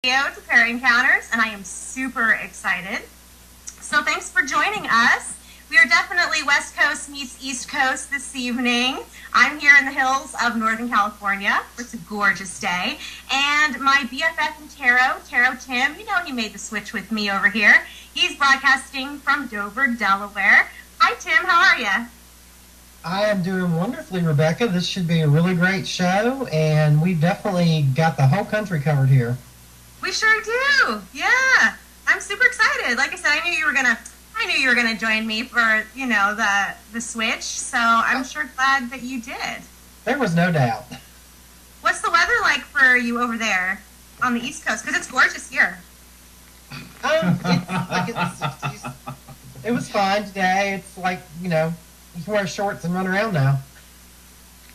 To Pair Encounters, and I am super excited. So thanks for joining us. We are definitely West Coast meets East Coast this evening. I'm here in the hills of Northern California. It's a gorgeous day. And my BFF in Tarot Tim, you know he made the switch with me over here. He's broadcasting from Dover, Delaware. Hi Tim, how are you? I am doing wonderfully, Rebecca. This should be a really great show, and we've definitely got the whole country covered here. We sure do. Yeah. I'm super excited. Like I said, I knew you were gonna join me for, the switch. So I'm sure glad that you did. There was no doubt. What's the weather like for you over there on the East Coast? Because it's gorgeous here. It's like in the 60s. It was fine today. It's like, you can wear shorts and run around now.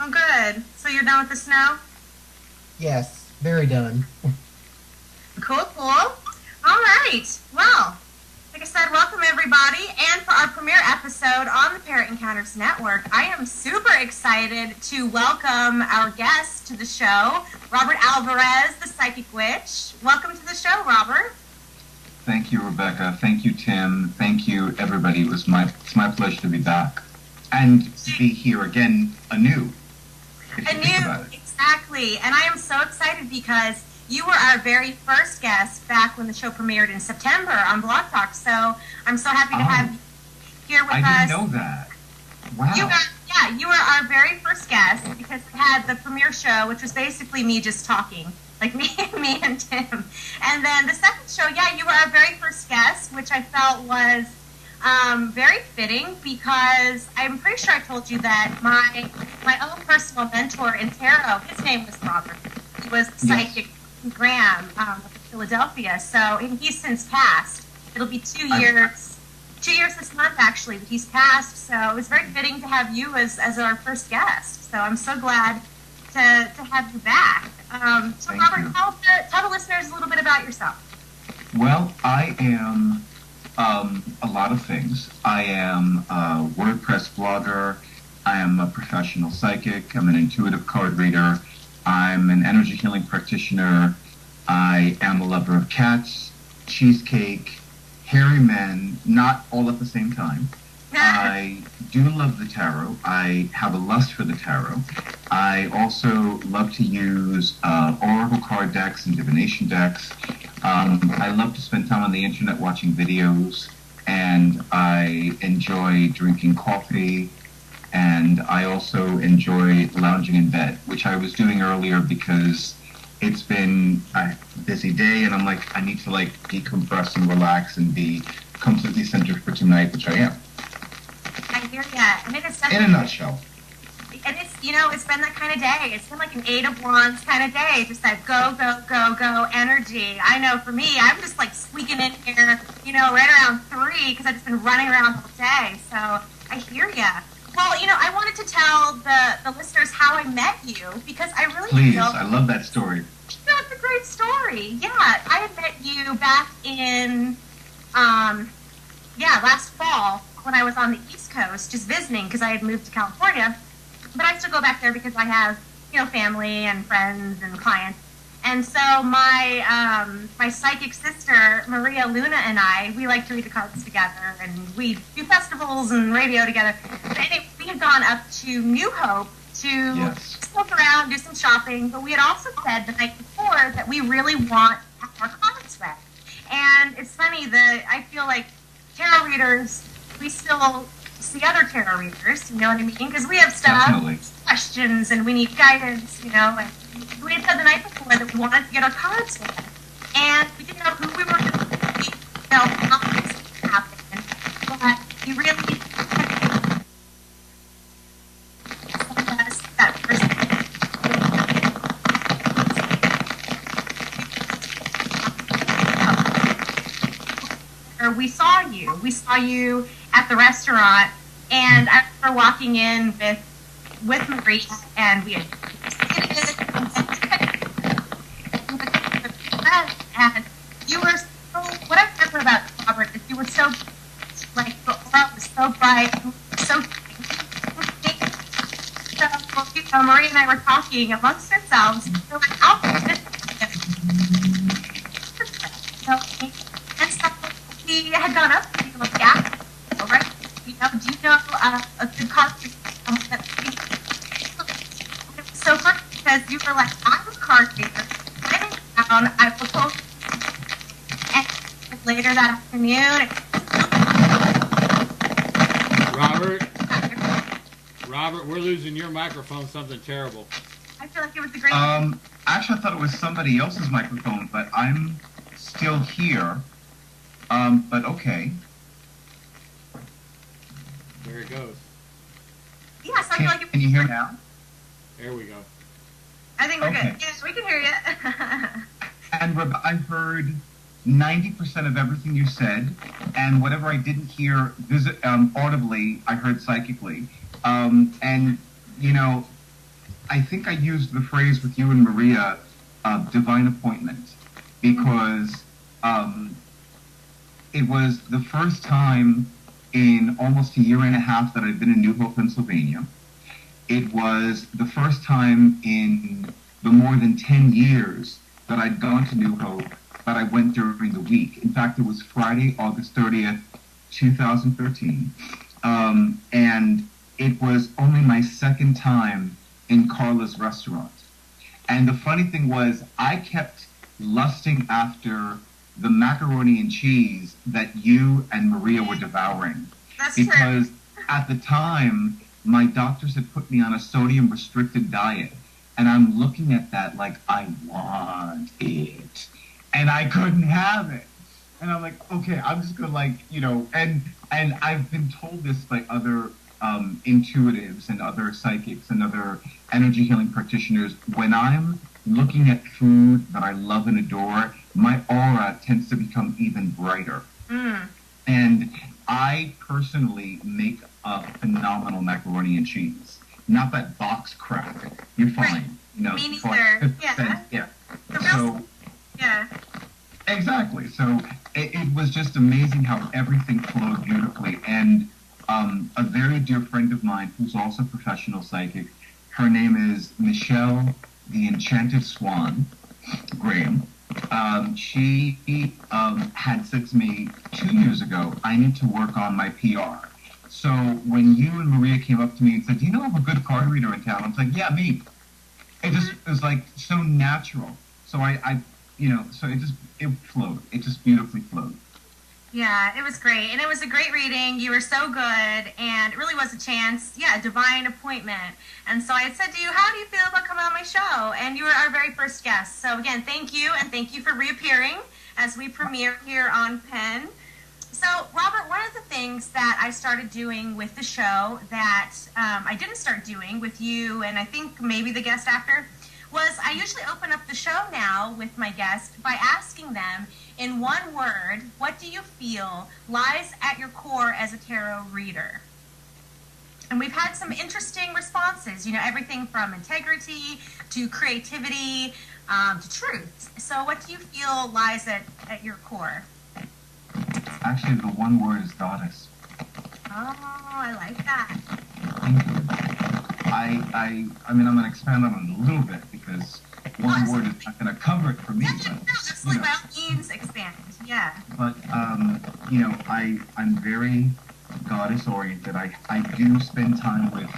Oh, good. So you're done with the snow? Yes, very done. Cool. All right. Well, like I said, welcome everybody. And for our premiere episode on the Parrot Encounters Network, I am super excited to welcome our guest to the show, Robert Alvarez, the Psychic Witch. Welcome to the show, Robert. Thank you, Rebecca. Thank you, Tim. Thank you, everybody. It's my pleasure to be back and to be here again anew. Exactly. And I am so excited because you were our very first guest back when the show premiered in September on Blog Talk. So I'm so happy to have you here with us. I didn't know that. Wow. You were our very first guest because we had the premiere show, which was basically me just talking, like me and Tim. And then the second show, you were our very first guest, which I felt was very fitting because I'm pretty sure I told you that my own personal mentor in tarot, his name was Robert. He was psychic. Graham of Philadelphia. So, and he's since passed. It'll be 2 years. 2 years this month, actually, that he's passed. So it was very fitting to have you as our first guest. So I'm so glad to have you back. So Robert, tell the listeners a little bit about yourself. Well, I am a lot of things. I am a WordPress blogger. I am a professional psychic. I'm an intuitive card reader. I'm an energy healing practitioner. I am a lover of cats, cheesecake, hairy men, not all at the same time. I do love the tarot. I have a lust for the tarot. I also love to use oracle card decks and divination decks. I love to spend time on the internet watching videos, and I enjoy drinking coffee. And I also enjoy lounging in bed, which I was doing earlier because it's been a busy day, and I'm like, I need to decompress and relax and be completely centered for tonight, which I am. I hear ya. And it is in a nutshell. And it's, it's been that kind of day. It's been like an 8 of Wands kind of day. Just that go energy. I know for me, I'm just like squeaking in here, right around 3 because I've just been running around all day. So I hear ya. Well, I wanted to tell the listeners how I met you because I really Please, I love that story. It's a great story. Yeah, I had met you back in, last fall when I was on the East Coast just visiting because I had moved to California. But I still go back there because I have, family and friends and clients. And so my psychic sister, Maria Luna, and we like to read the cards together, and we do festivals and radio together. And we had gone up to New Hope to look around, do some shopping, but we had also said the night before that we really want to have our cards read. And it's funny that I feel like tarot readers, we still see other tarot readers, you know what I mean? Because we have stuff, questions, and we need guidance, and we had said the night before that we wanted to get our cards read. And we didn't know who we were going to meet, how things would happen. But we really that person. We saw you. We saw you at the restaurant, and I remember walking in with Maria, and we had and you were so, what I remember about Robert is you were so, the aura was so bright, so Maria and I were talking amongst ourselves, we were like, how a good card reader. It was so funny because you were like, I'm a card reader. Writing it down, I will post it later that afternoon. Robert, we're losing your microphone. Something terrible. I feel like it was a great. Actually, I thought it was somebody else's microphone, but I'm still here. But okay. There it goes. Yes, I feel like it. Can you hear now? There we go. I think we're Okay. good. Yes, we can hear you. And I heard 90% of everything you said, and whatever I didn't hear audibly, I heard psychically. And, you know, I think I used the phrase with you and Maria, divine appointment, because it was the first time in almost a year and a half that I've been in New Hope, Pennsylvania. It was the first time in the more than 10 years that I'd gone to New Hope that I went during the week. In fact, it was Friday, August 30th, 2013. And it was only my second time in Carla's restaurant. And the funny thing was, I kept lusting after the macaroni and cheese that you and Maria were devouring. That's because true. at the time, my doctors had put me on a sodium-restricted diet. And I'm looking at that like, I want it. And I couldn't have it. And I'm like, okay, I'm just going to like, you know, and I've been told this by other intuitives and other psychics and other energy healing practitioners. When I'm looking at food that I love and adore, my aura tends to become even brighter. And I personally make a phenomenal macaroni and cheese. Not that box crap. You're fine. Right. You know, Me neither. Yeah. The real, So yeah. exactly. So it was just amazing how everything flowed beautifully. And a very dear friend of mine who's also a professional psychic, her name is Michelle the Enchanted Swan Graham. She had said to me 2 years ago, I need to work on my PR. So when you and Maria came up to me and said, do you know of a good card reader in town? I was like, yeah, me. It was like so natural. So I you know, so it flowed. It just beautifully flowed. Yeah, it was great. And it was a great reading. You were so good. And it really was a chance, a divine appointment. And so I had said to you, how do you feel about coming on my show? And you were our very first guest. So again, thank you. And thank you for reappearing as we premiere here on Penn. So, Robert, one of the things that I started doing with the show that I didn't start doing with you and I think maybe the guest after was I usually open up the show now with my guest by asking them in one word, what do you feel lies at your core as a tarot reader? And we've had some interesting responses, you know, everything from integrity to creativity to truth. So what do you feel lies at your core? Actually, the one word is goddess. Oh, I like that. I mean, I'm going to expand on it a little bit because one word is not going to cover it for me. Yeah, no, absolutely. By all means, expand. Yeah. But, you know, I'm very goddess-oriented. I do spend time with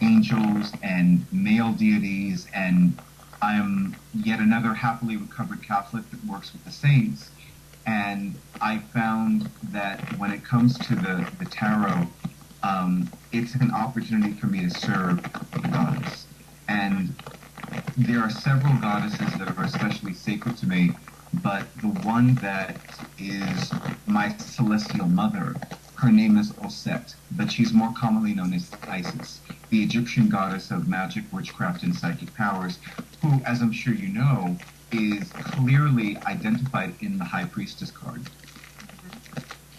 angels and male deities, and I'm yet another happily recovered Catholic that works with the saints. And I found that when it comes to the tarot, it's an opportunity for me to serve the goddess. And there are several goddesses that are especially sacred to me, but the one that is my celestial mother, her name is Osset, but she's more commonly known as Isis, the Egyptian goddess of magic, witchcraft, and psychic powers, who, as I'm sure you know, is clearly identified in the High Priestess card.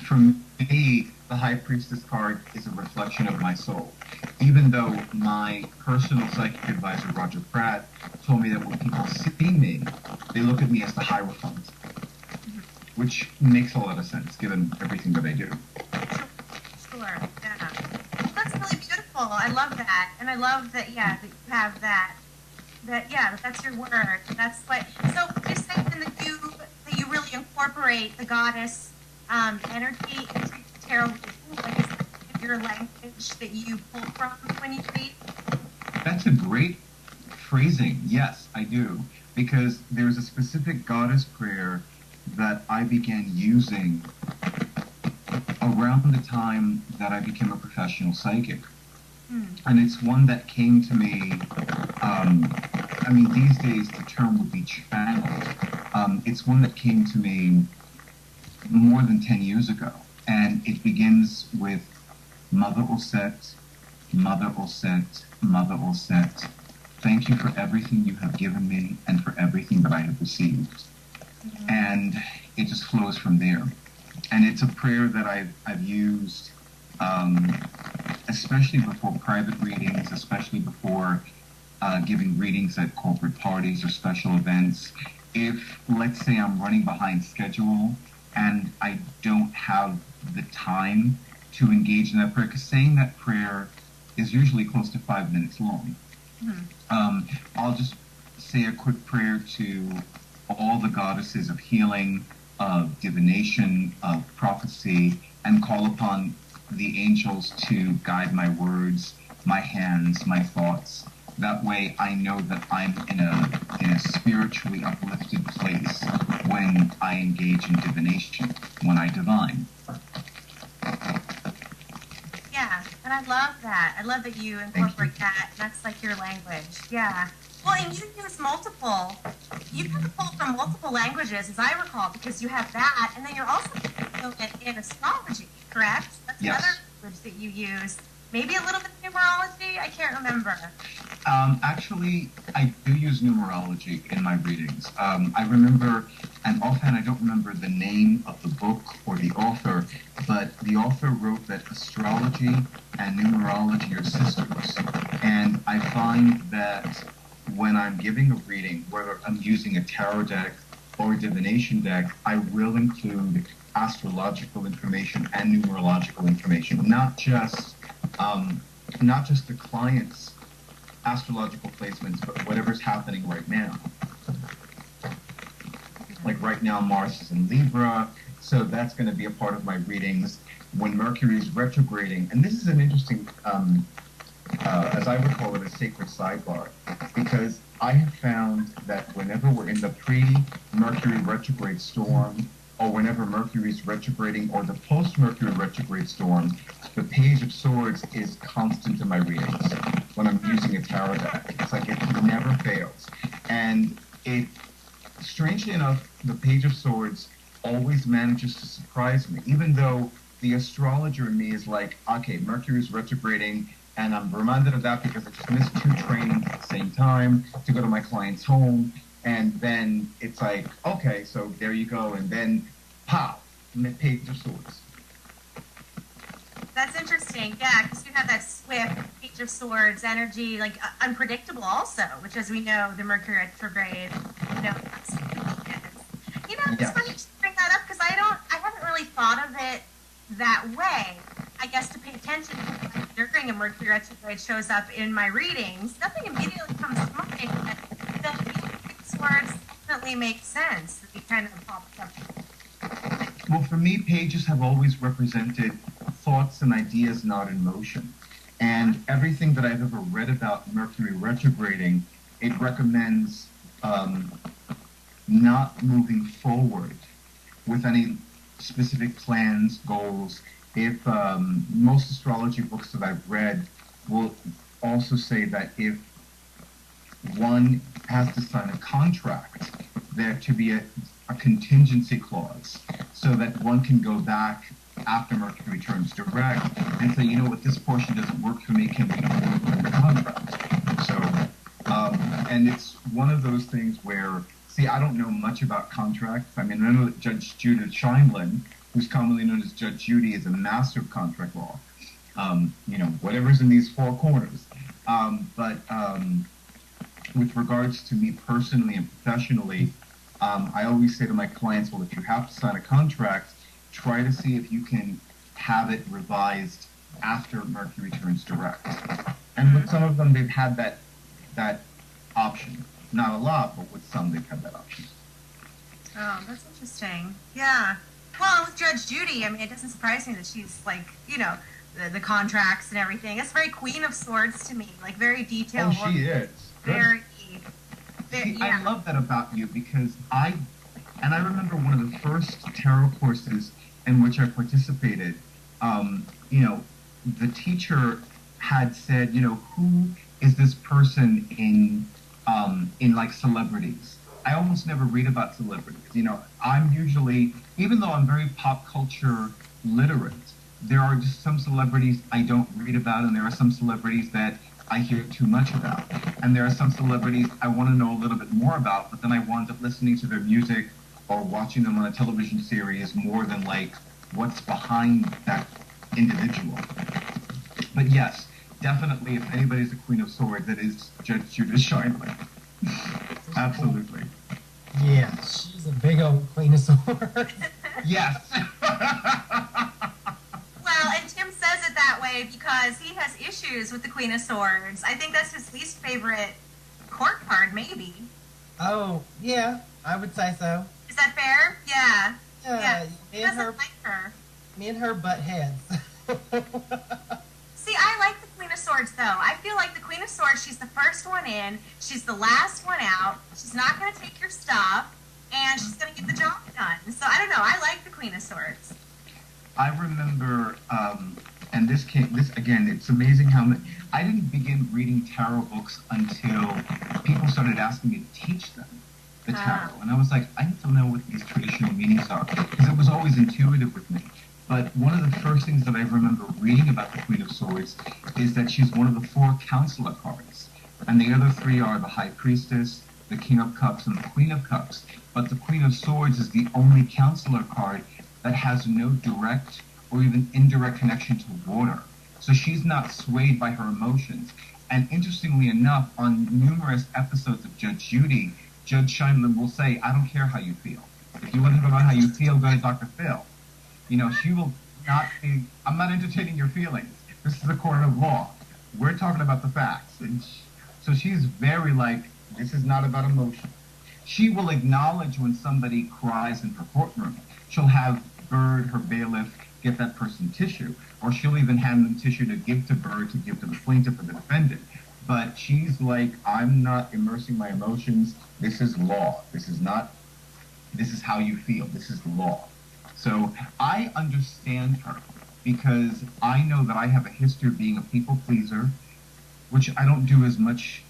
For me, the High Priestess card is a reflection of my soul. Even though my personal psychic advisor, Roger Pratt, told me that when people see me, they look at me as the Hierophant, which makes a lot of sense given everything that I do. Sure, yeah. That's really beautiful. I love that. And I love that, that you have that. That's your word. That's what. So you said that you really incorporate the goddess energy into tarot. Like, your language that you pull from when you read? That's a great phrasing. Yes, I do. Because there's a specific goddess prayer that I began using around the time that I became a professional psychic. And it's one that came to me, I mean, these days the term would be channeled. It's one that came to me more than 10 years ago. And it begins with Mother Osset, Mother Osset, Mother Osset. Thank you for everything you have given me and for everything that I have received. And it just flows from there. And it's a prayer that I've used, especially before private readings, especially before giving readings at corporate parties or special events. If, let's say, I'm running behind schedule and I don't have the time to engage in that prayer, because saying that prayer is usually close to 5 minutes long. I'll just say a quick prayer to all the goddesses of healing, of divination, of prophecy, and call upon the angels to guide my words, my hands, my thoughts. That way I know that I'm in a spiritually uplifted place when I engage in divination, when I divine. Yeah, and I love that. I love that you incorporate that. That's like your language. Yeah. Well, and you use multiple. You can pull from multiple languages, as I recall, because you have that, and then you're also fluent in astrology, correct? That's Yes. another language that you use. Maybe a little bit of numerology. I can't remember. Actually, I do use numerology in my readings. I remember, and offhand I don't remember the name of the book or the author, but the author wrote that astrology and numerology are sisters. And I find that when I'm giving a reading, whether I'm using a tarot deck or a divination deck, I will include astrological information and numerological information, not just the client's astrological placements, but whatever's happening right now. Like right now, Mars is in Libra, so that's going to be a part of my readings. When Mercury is retrograding, and this is an interesting, as I would call it, a sacred sidebar, because I have found that whenever we're in the pre-Mercury retrograde storm, or whenever Mercury is retrograding, or the post-Mercury retrograde storm, the Page of Swords is constant in my readings when I'm using a tarot deck. It's like it never fails. And it, strangely enough, the Page of Swords always manages to surprise me, even though the astrologer in me is like, okay, Mercury is retrograding, and I'm reminded of that because I just missed 2 trains at the same time to go to my client's home. And then it's like, okay, so there you go. And then, pow, Page of Swords. That's interesting, yeah, because you have that swift Page of Swords energy, like unpredictable also, which, as we know, the Mercury retrograde, is. It's funny to bring that up because I haven't really thought of it that way. I guess to pay attention to during a Mercury retrograde shows up in my readings, nothing immediately comes to mind, but the Page of Swords definitely makes sense. It kind of pops up. Well, for me, pages have always represented thoughts and ideas not in motion. And everything that I've ever read about Mercury retrograding, it recommends not moving forward with any specific plans, goals. If most astrology books that I've read will also say that if one has to sign a contract, there to be a contingency clause so that one can go back after Mercury turns direct and say, you know what, this portion doesn't work for me, can we move the contract? So, and it's one of those things where, see, I don't know much about contracts. I mean, I know that Judge Judith Scheindlin, who's commonly known as Judge Judy, is a master of contract law. Whatever's in these 4 corners. But with regards to me personally and professionally, I always say to my clients, well, if you have to sign a contract, try to see if you can have it revised after Mercury turns direct. And with some of them, they've had that option. Not a lot, but with some, they've had that option. Oh, that's interesting. Yeah. Well, with Judge Judy, I mean, it doesn't surprise me that she's like, the contracts and everything. It's very Queen of Swords to me, like very Oh, detailed. she is. Good. Very, See, yeah. I love that about you because I remember one of the first tarot courses in which I participated. You know, the teacher had said, you know, who is this person in like celebrities? I almost never read about celebrities. You know, I'm usually, even though I'm very pop culture literate, there are just some celebrities I don't read about, and there are some celebrities that I hear too much about. And there are some celebrities I want to know a little bit more about, but then I wind up listening to their music or watching them on a television series more than like what's behind that individual. But yes, definitely, if anybody's a Queen of Swords, it is Judge Judith Scheinle. Absolutely. Yeah, she's a big old Queen of Swords. Yes. Well, and Tim says it that way because he has issues with the Queen of Swords. I think that's his least favorite court card, maybe. Oh, yeah, I would say so. Is that fair? Yeah. Yeah, He doesn't like her. me and her butt heads. See, I like the Queen of Swords, though. I feel like the Queen of Swords, she's the first one in, she's the last one out, she's not going to take your stuff, and she's going to get the job done. So, I don't know. I like the Queen of Swords. I remember, and this again, it's amazing how many, I didn't begin reading tarot books until people started asking me to teach them the tarot. And I was like, I need to know what these traditional meanings are, because it was always intuitive with me. But one of the first things that I remember reading about the Queen of Swords is that she's one of the 4 counselor cards. And the other 3 are the High Priestess, the King of Cups, and the Queen of Cups. But the Queen of Swords is the only counselor card that has no direct or even indirect connection to water. So she's not swayed by her emotions. And interestingly enough, on numerous episodes of Judge Judy, Judge Scheinle will say, I don't care how you feel. If you want to talk about how you feel, go to Dr. Phil. You know, she will not be, I'm not entertaining your feelings. This is a court of law. We're talking about the facts. And so she's very like, this is not about emotion. She will acknowledge when somebody cries in her courtroom. She'll have Bird, her bailiff, get that person tissue, or she'll even hand them tissue to give to Bird to give to the plaintiff or the defendant. But she's like, I'm not immersing my emotions. This is law. This is how you feel. This is the law. So I understand her because I know that I have a history of being a people pleaser, which I don't do as much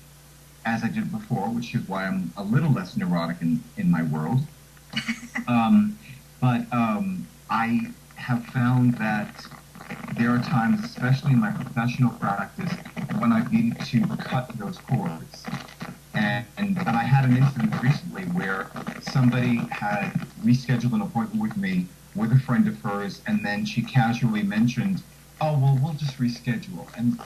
as I did before, which is why I'm a little less neurotic in my world. But I have found that there are times, especially in my professional practice, when I've needed to cut those cords. And I had an incident recently where somebody had rescheduled an appointment with me with a friend of hers, and then she casually mentioned, oh, well, we'll just reschedule. And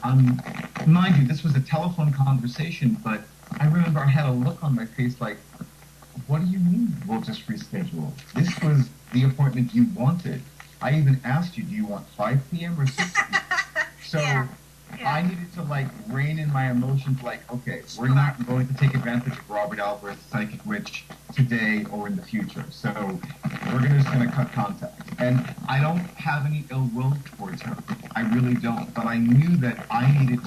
mind you, this was a telephone conversation, but I remember I had a look on my face like, what do you mean we'll just reschedule? This was the appointment you wanted. I even asked you, do you want 5 p.m. or 6 p.m.? So Yeah. I needed to like rein in my emotions like, okay, we're not going to take advantage of Robert Alvarez, Psychic Witch, today or in the future. So we're just going to cut contact. And I don't have any ill will towards her. I really don't. But I knew that I needed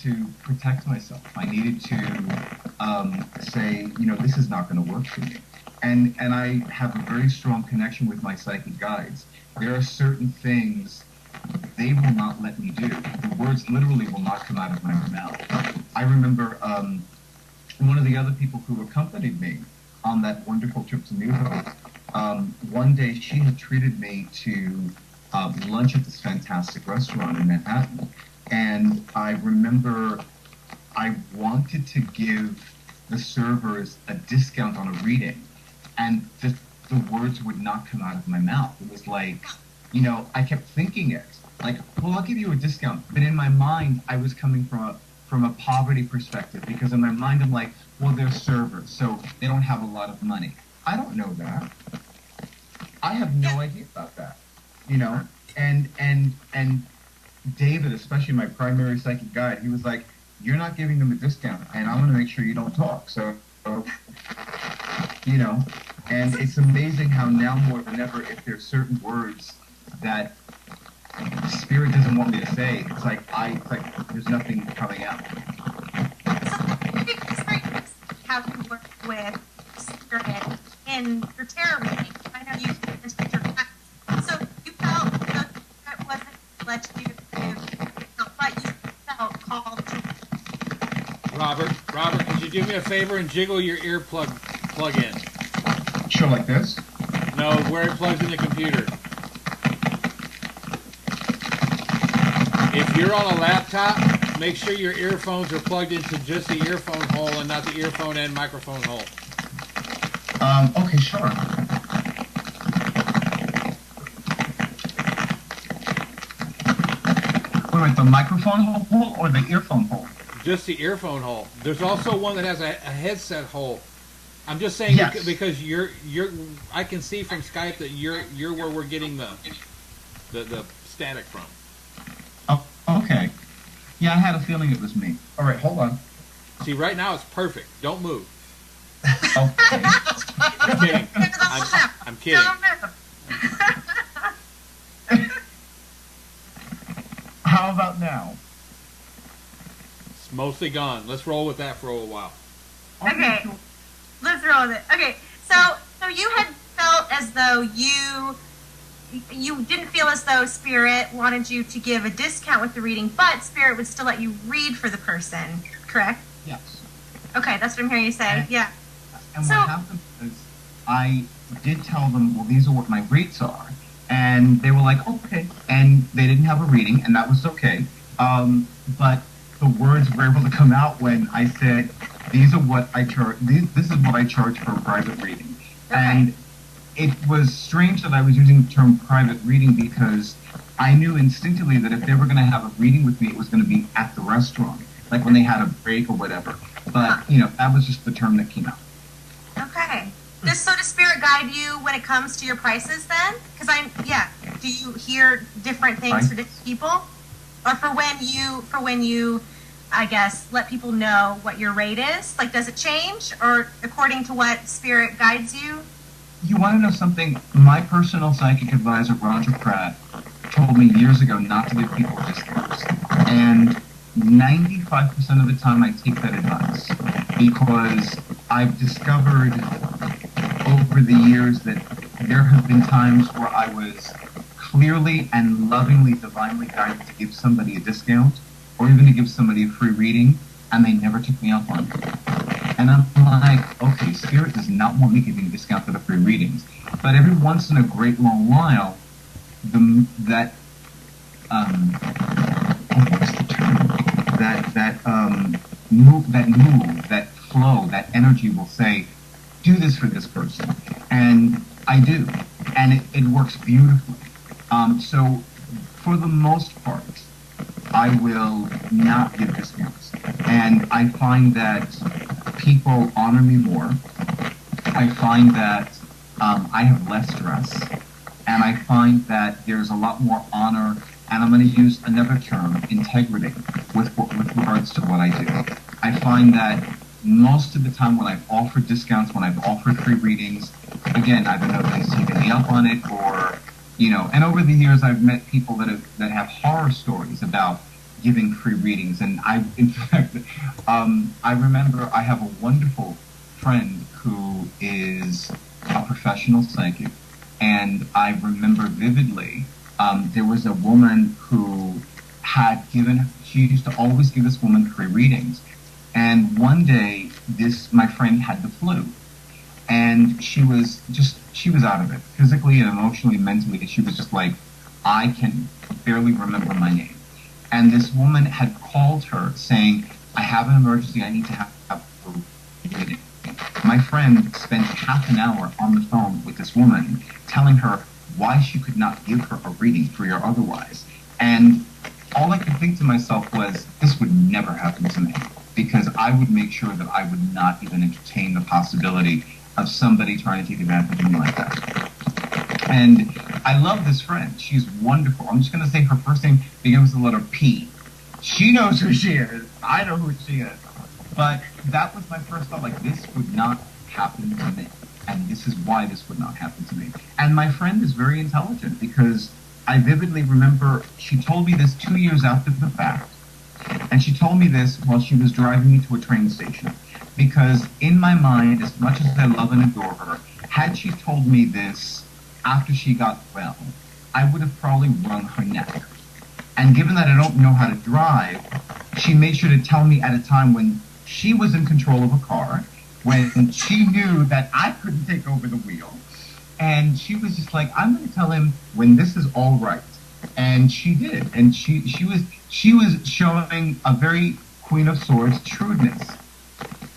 to protect myself. I needed to say, you know, this is not going to work for me. And I have a very strong connection with my psychic guides. There are certain things they will not let me do. The words literally will not come out of my mouth. I remember one of the other people who accompanied me on that wonderful trip to New Hope, one day she had treated me to lunch at this fantastic restaurant in Manhattan. And I remember I wanted to give the servers a discount on a reading, and the words would not come out of my mouth. It was like, you know, I kept thinking it, like, well, I'll give you a discount. But in my mind, I was coming from a poverty perspective, because in my mind, I'm like, well, they're servers, so they don't have a lot of money. I don't know that. I have no idea about that, you know? And David, especially my primary psychic guide, he was like, you're not giving them a discount, and I'm going to make sure you don't talk. So, you know, and it's amazing how now more than ever, if there's certain words that spirit doesn't want me to say. It's like there's nothing coming out. How you work with spirit in your tarot reading. I know you mentioned your practice. So you felt that it wasn't let you do, but you felt called to. Robert, could you do me a favor and jiggle your ear plug in? Sure, like this. No, where it plugs in the computer. If you're on a laptop, make sure your earphones are plugged into just the earphone hole and not the earphone and microphone hole. Okay, sure. Wait, the microphone hole or the earphone hole? Just the earphone hole. There's also one that has a headset hole. I'm just saying Yes. because you're I can see from Skype that you're where we're getting the static from. Oh, okay. Yeah, I had a feeling it was me. All right, hold on. See, right now it's perfect. Don't move. Okay. I'm kidding. I'm kidding. How about now? It's mostly gone. Let's roll with that for a while. Okay, let's roll with it. Okay, so you had felt as though you didn't feel as though Spirit wanted you to give a discount with the reading, but Spirit would still let you read for the person, correct? Yes. Okay, that's what I'm hearing you say. Yeah. And So- what happened is I did tell them, well, these are what my rates are. And they were like, okay. And they didn't have a reading, and that was okay. But the words were able to come out when I said, these are what I charge. This is what I charge for a private reading. Okay. And it was strange that I was using the term private reading because I knew instinctively that if they were going to have a reading with me, it was going to be at the restaurant, like when they had a break or whatever. But, that was just the term that came out. Okay. Does Spirit guide you when it comes to your prices then? Because do you hear different things for different people? Or for when you, I guess, let people know what your rate is? Like, does it change? Or according to what Spirit guides you? You want to know something? My personal psychic advisor, Roger Pratt, told me years ago not to give people discounts. And 95% of the time I take that advice because I've discovered over the years that there have been times where I was clearly and lovingly, divinely guided to give somebody a discount or even to give somebody a free reading, and they never took me up on it. And I'm like, okay, Spirit does not want me giving discounts for the free readings. But every once in a great long while, that flow, that energy will say, do this for this person. And I do. And it works beautifully. So for the most part, I will not give discounts. And I find that people honor me more. I find that I have less stress. And I find that there's a lot more honor, and I'm going to use another term, integrity, with regards to what I do. I find that most of the time when I've offered discounts, when I've offered free readings, again, either nobody's taken me up on it or, and over the years I've met people that have horror stories about giving free readings. And in fact, I remember I have a wonderful friend who is a professional psychic. And I remember vividly, there was a woman who she used to always give this woman free readings. And one day, my friend had the flu. And she was out of it. Physically and emotionally, mentally, she was just like, I can barely remember my name. And this woman had called her saying, I have an emergency, I need to have a reading. My friend spent half an hour on the phone with this woman, telling her why she could not give her a reading, free or otherwise. And all I could think to myself was, this would never happen to me, because I would make sure that I would not even entertain the possibility of somebody trying to take advantage of me like that. And I love this friend. She's wonderful. I'm just going to say her first name begins with the letter P. She knows who she is. I know who she is. But that was my first thought, like, this would not happen to me. And this is why this would not happen to me. And my friend is very intelligent because I vividly remember she told me this 2 years after the fact. And she told me this while she was driving me to a train station. Because in my mind, as much as I love and adore her, had she told me this after she got well, I would have probably wrung her neck. And given that I don't know how to drive, she made sure to tell me at a time when she was in control of a car, when she knew that I couldn't take over the wheel. And she was just like, I'm going to tell him when this is all right. And she did. And she was showing a very Queen of Swords shrewdness.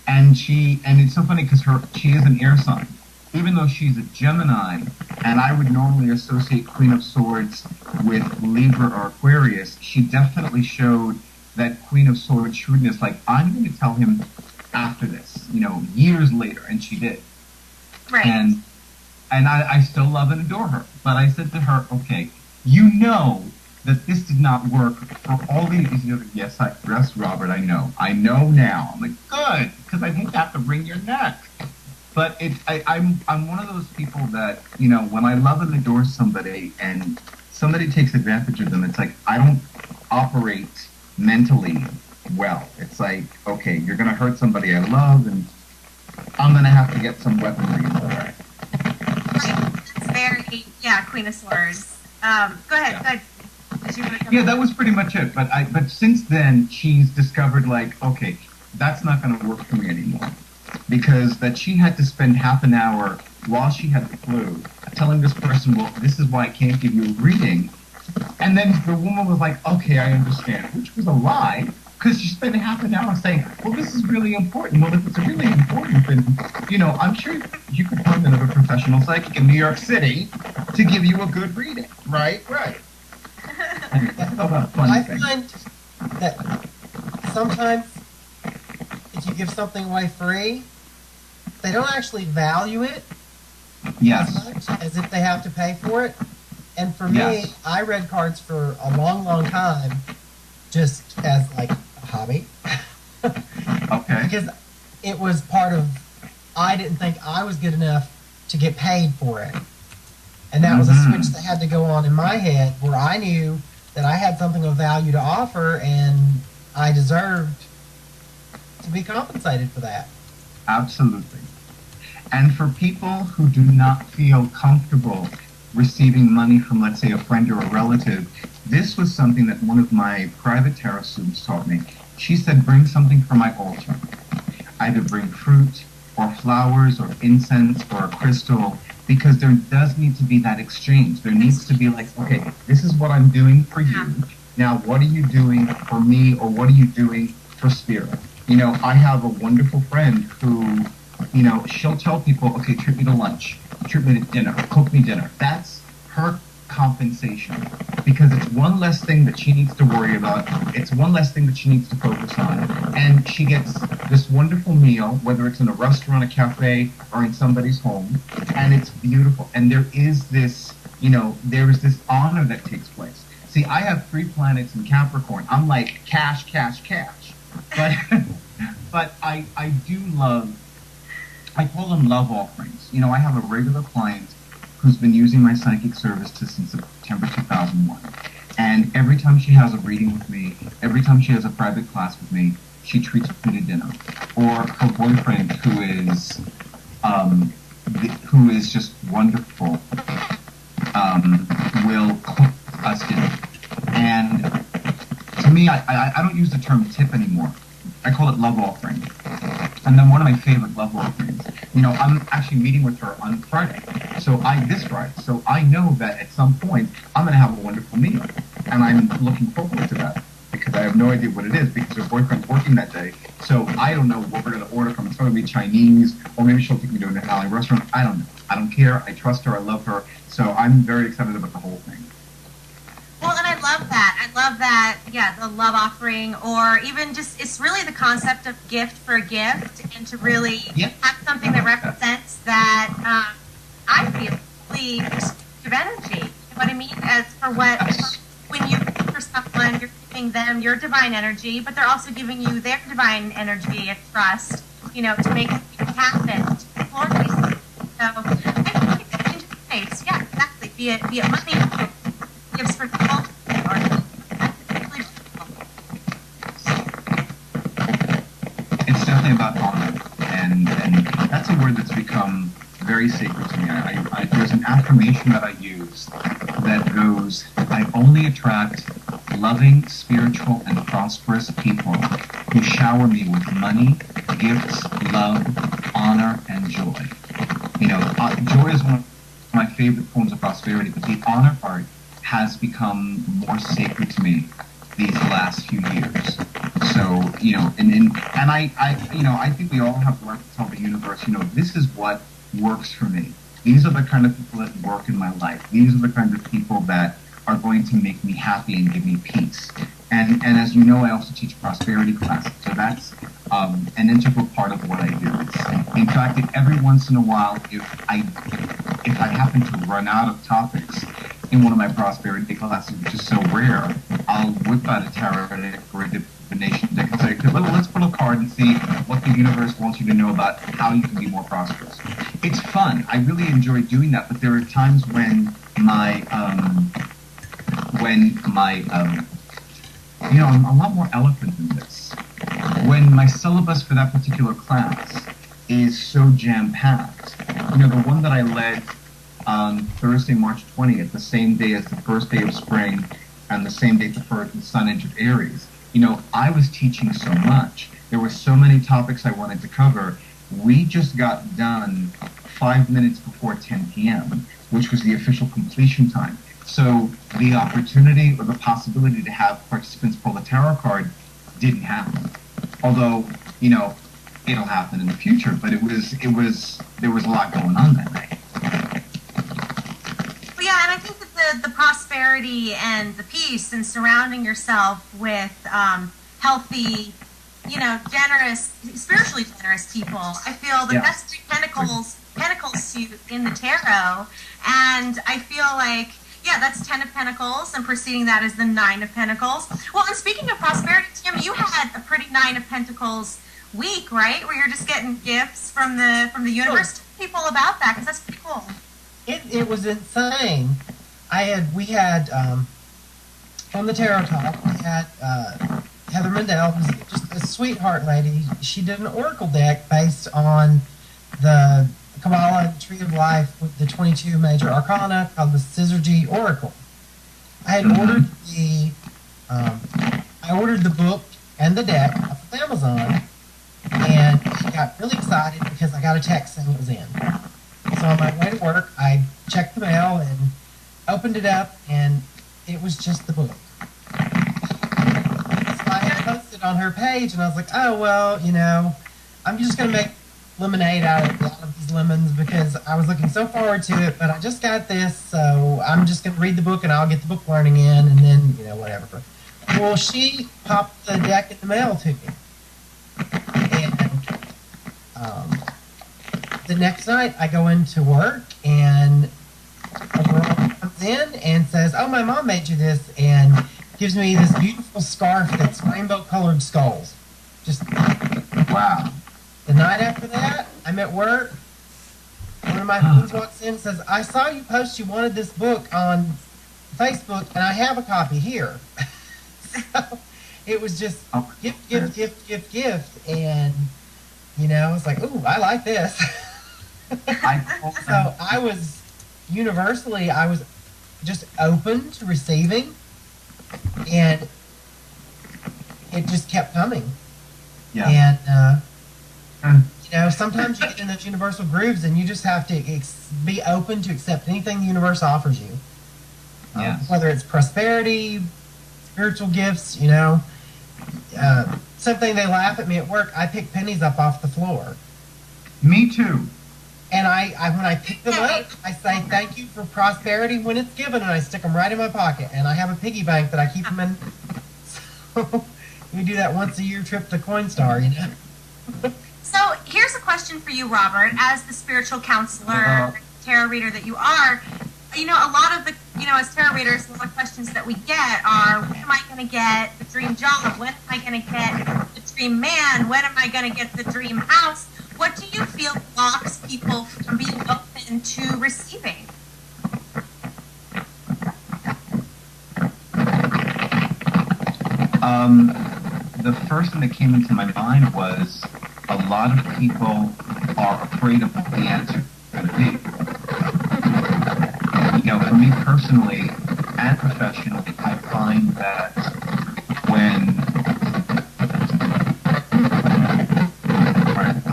And it's so funny because she is an air sign. Even though she's a Gemini, and I would normally associate Queen of Swords with Libra or Aquarius, she definitely showed that Queen of Swords shrewdness, like, I'm going to tell him after this, years later, and she did. Right. And I still love and adore her. But I said to her, okay, you know that this did not work for all these years. Yes, Robert, I know. I know now. I'm like, good, because I hate to have to wring your neck. But I'm one of those people that, when I love and adore somebody and somebody takes advantage of them, it's like I don't operate mentally well. It's like, okay, you're going to hurt somebody I love, and I'm going to have to get some weaponry in the way. It's very, Queen of Swords. Go ahead. Yeah, that was pretty much it. But since then, she's discovered, like, okay, that's not going to work for me anymore. Because that she had to spend half an hour while she had the flu telling this person, well, this is why I can't give you a reading. And then the woman was like, okay, I understand, which was a lie, because she spent half an hour saying, well, this is really important. Well, if it's really important, then, I'm sure you could find another professional psychic in New York City to give you a good reading. Right. I find that sometimes if you give something away free, they don't actually value it as much as if they have to pay for it. And for me, I read cards for a long, long time just as like a hobby. Okay. Because it was part of, I didn't think I was good enough to get paid for it. And that was a switch that had to go on in my head where I knew that I had something of value to offer and I deserved to be compensated for that. Absolutely. And for people who do not feel comfortable receiving money from, let's say, a friend or a relative, this was something that one of my private tarot students taught me. She said, bring something for my altar. Either bring fruit or flowers or incense or a crystal, because there does need to be that exchange. There needs to be like, okay, this is what I'm doing for you. Now, what are you doing for me, or what are you doing for spirit? I have a wonderful friend who, she'll tell people, okay, treat me to lunch, treat me to dinner, cook me dinner. That's her compensation, because it's one less thing that she needs to worry about. It's one less thing that she needs to focus on. And she gets this wonderful meal, whether it's in a restaurant, a cafe, or in somebody's home, and it's beautiful. And there is this, there is this honor that takes place. See, I have 3 planets in Capricorn. I'm like cash. But I do love, I call them love offerings. I have a regular client who's been using my psychic services since September 2001. And every time she has a reading with me, every time she has a private class with me, she treats me to dinner. Or her boyfriend, who is just wonderful, will cook us dinner. And to me, I don't use the term tip anymore. I call it love offering. And then one of my favorite love offerings, I'm actually meeting with her on Friday. This Friday. So I know that at some point I'm going to have a wonderful meal. And I'm looking forward to that because I have no idea what it is because her boyfriend's working that day. So I don't know what we're going to order from. It's going to be Chinese, or maybe she'll take me to an Italian restaurant. I don't know. I don't care. I trust her. I love her. So I'm very excited about the whole thing. Well, and I love that. The love offering, or even just, it's really the concept of gift for a gift, and to really have something that represents that, I feel, really of energy. You know what I mean? As for when you give for someone, you're giving them your divine energy, but they're also giving you their divine energy and trust, to make things happen. So, I think it's interesting. Yeah, exactly. Be it money, give for people? It's definitely about honor, and that's a word that's become very sacred to me. There's an affirmation that I use that goes, I only attract loving, spiritual, and prosperous people who shower me with money, gifts, love, honor, and joy. You know, joy is one of my favorite forms of prosperity, but the honor part has become more sacred to me these last few years. So, you know, and I think we all have to learn to tell the universe, you know, this is what works for me. These are the kind of people that work in my life. These are the kind of people that are going to make me happy and give me peace. And as you know, I also teach prosperity classes. So that's an integral part of what I do. In fact, every once in a while, if I happen to run out of topics in one of my prosperity classes, which is so rare, I'll whip out a tarot deck or a divination deck and say, let's pull a card and see what the universe wants you to know about how you can be more prosperous. It's fun. I really enjoy doing that, but there are times when I'm a lot more eloquent than this. When my syllabus for that particular class is so jam-packed, you know, the one that I led on Thursday, March 20th, the same day as the first day of spring and the same day before the sun entered Aries, you know, I was teaching so much. There were so many topics I wanted to cover. We just got done 5 minutes before 10 p.m., which was the official completion time. So the opportunity or the possibility to have participants pull a tarot card didn't happen. Although, you know, it'll happen in the future, but there was a lot going on that night. Well, yeah, and I think that the prosperity and the peace and surrounding yourself with healthy, you know, generous, spiritually generous people, I feel that that's three pentacles suit in the tarot, and I feel like, yeah, that's 10 of Pentacles, and preceding that is the 9 of Pentacles. Well, and speaking of prosperity, Tim, you had a pretty 9 of Pentacles week, right? Where you're just getting gifts from the universe. Tell people about that, because that's pretty cool. It was insane. We had on the Tarot Talk, we had Heather Mendel, who's just a sweetheart lady. She did an oracle deck based on the Kabbalah and Tree of Life with the 22 major arcana called the Syzygy Oracle. I had ordered the book and the deck off of Amazon, and I got really excited because I got a text saying it was in. So on my way to work, I checked the mail and opened it up, and it was just the book. So I had posted on her page, and I was like, oh, well, you know, I'm just going to make lemonade out of a lot of these lemons because I was looking so forward to it, but I just got this, so I'm just going to read the book and I'll get the book learning in, and then, you know, whatever. Well, she popped the deck in the mail to me. And the next night I go into work and a girl comes in and says, oh, my mom made you this, and gives me this beautiful scarf that's rainbow-colored skulls. Just, wow. The night after that, I'm at work. One of my friends walks in and says, I saw you post you wanted this book on Facebook, and I have a copy here. So it was just gift. And, you know, it's like, ooh, I like this. So I was just open to receiving, and it just kept coming. Yeah. And, you know, sometimes you get in those universal grooves and you just have to be open to accept anything the universe offers you. Whether it's prosperity, spiritual gifts, you know. Something they laugh at me at work, I pick pennies up off the floor. Me too. And when I pick them up, I say thank you for prosperity when it's given, and I stick them right in my pocket. And I have a piggy bank that I keep them in. So we do that once a year trip to Coinstar, you know. So here's a question for you, Robert, as the spiritual counselor, tarot reader that you are. You know, a lot of the, you know, as tarot readers, a lot of questions that we get are, when am I going to get the dream job? When am I going to get the dream man? When am I going to get the dream house? What do you feel blocks people from being open to receiving? The first thing that came into my mind was a lot of people are afraid of what the answer is going to be. For me personally and professionally, I find that when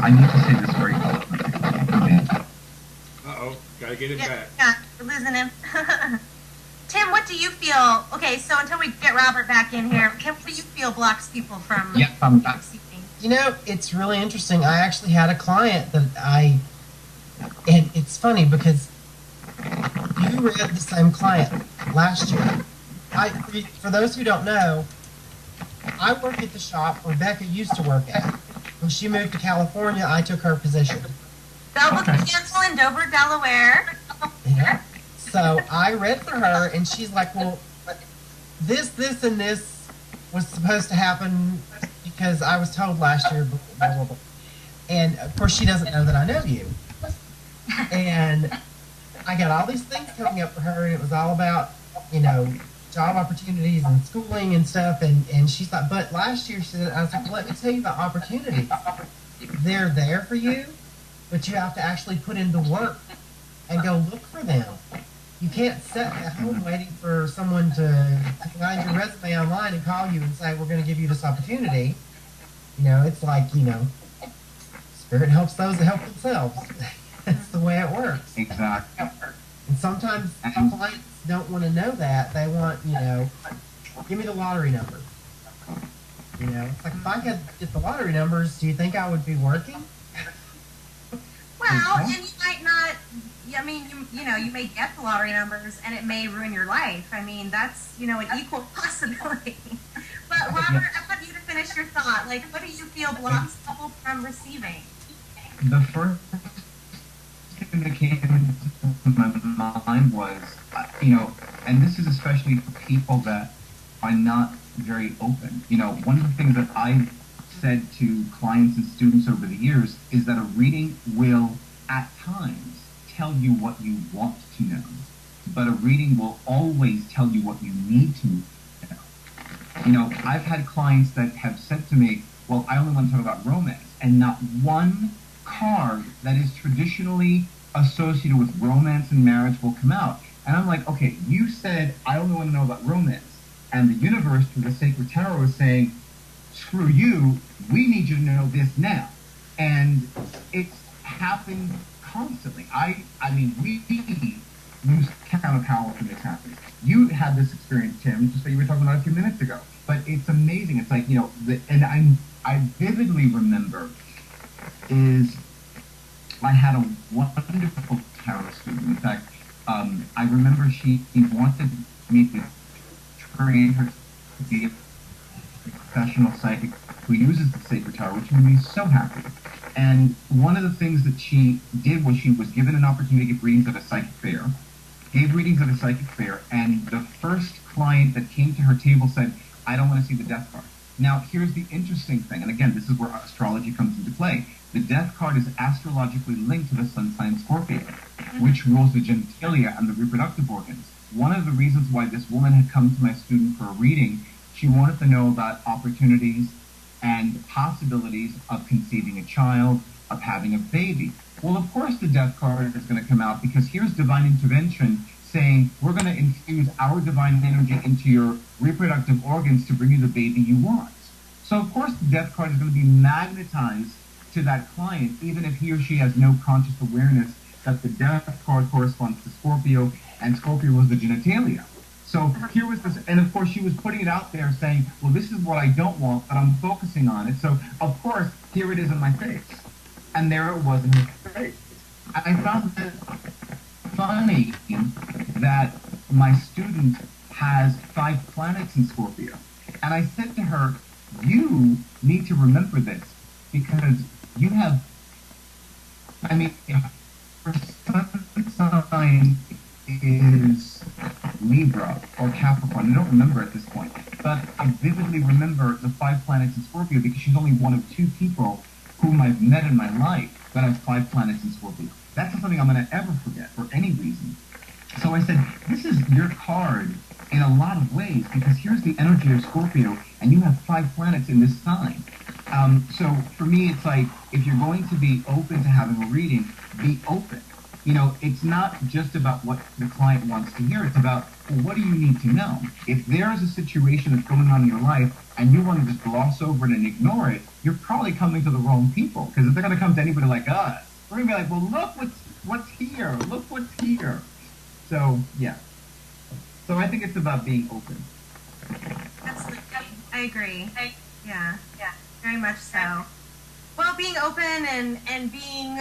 I need to say this very eloquently. Uh-oh, gotta get him back. Yeah, we're losing him. Tim, what do you feel? Okay, so until we get Robert back in here, Tim, what do you feel blocks people from receiving? It's really interesting. I actually had a client that and it's funny because you read the same client last year. For those who don't know, I work at the shop Rebecca used to work at. When she moved to California, I took her position. Double cancel in Dover, Delaware. Yeah. So I read for her, and she's like, well, this, and this was supposed to happen because I was told last year, blah, blah, blah. And, of course, she doesn't know that I know you. And I got all these things coming up for her, and it was all about, job opportunities and schooling and stuff. And she thought, but last year, she said, I was like, well, let me tell you about opportunities. They're there for you, but you have to actually put in the work and go look for them. You can't sit at home waiting for someone to find your resume online and call you and say, we're going to give you this opportunity. It's like, spirit helps those that help themselves. That's the way it works. Exactly. And sometimes clients don't want to know that. They want, give me the lottery number. It's like if I could get the lottery numbers, do you think I would be working? Well, and you might not. I mean, you may get the lottery numbers, and it may ruin your life. I mean, that's an equal possibility. But Robert, I want you to finish your thought. Like, what do you feel blocks people from receiving? The first thing that came into my mind was, and this is especially for people that are not very open. One of the things that I've said to clients and students over the years is that a reading will, at times, tell you what you want to know, but a reading will always tell you what you need to know. I've had clients that have said to me, well, I only want to talk about romance, and not one card that is traditionally associated with romance and marriage will come out. And I'm like, okay, you said I only want to know about romance, and the universe through the sacred tarot is saying, screw you, we need you to know this now. And it's happened constantly. I mean, we lose count of how often this happens. You had this experience, Tim, just like you were talking about a few minutes ago. But it's amazing. It's like, and I vividly remember is I had a wonderful tarot student. In fact, I remember she wanted me to train her to be a professional psychic who uses the sacred tarot, which made me so happy. And one of the things that she did was she was given an opportunity to give readings at a psychic fair, and the first client that came to her table said, I don't want to see the death card. Now, here's the interesting thing, and again, this is where astrology comes into play. The death card is astrologically linked to the sun sign Scorpio, which rules the genitalia and the reproductive organs. One of the reasons why this woman had come to my student for a reading, she wanted to know about opportunities and possibilities of conceiving a child, of having a baby. Well, of course the death card is going to come out because here's divine intervention saying we're going to infuse our divine energy into your reproductive organs to bring you the baby you want. So of course the death card is going to be magnetized to that client, even if he or she has no conscious awareness that the death card corresponds to Scorpio, and Scorpio was the genitalia. So here was this, and of course she was putting it out there saying, well, this is what I don't want, but I'm focusing on it. So of course, here it is in my face. And there it was in her face. I found it funny that my student has 5 planets in Scorpio. And I said to her, you need to remember this because you have, I mean, her sun sign is Libra or Capricorn. I don't remember at this point. But I vividly remember the 5 planets in Scorpio because she's only one of 2 people whom I've met in my life that has 5 planets in Scorpio. That's not something I'm going to ever forget for any reason. So I said, this is your card in a lot of ways, because here's the energy of Scorpio, and you have 5 planets in this sign. So for me, it's like, if you're going to be open to having a reading, be open. You know, it's not just about what the client wants to hear. It's about, well, what do you need to know? If there's a situation that's going on in your life and you want to just gloss over it and ignore it, you're probably coming to the wrong people. Because if they're going to come to anybody like us, we're going to be like, well, look what's here. Look what's here. So, yeah. So I think it's about being open. Absolutely. I agree. Yeah, very much so. Well, being open and being,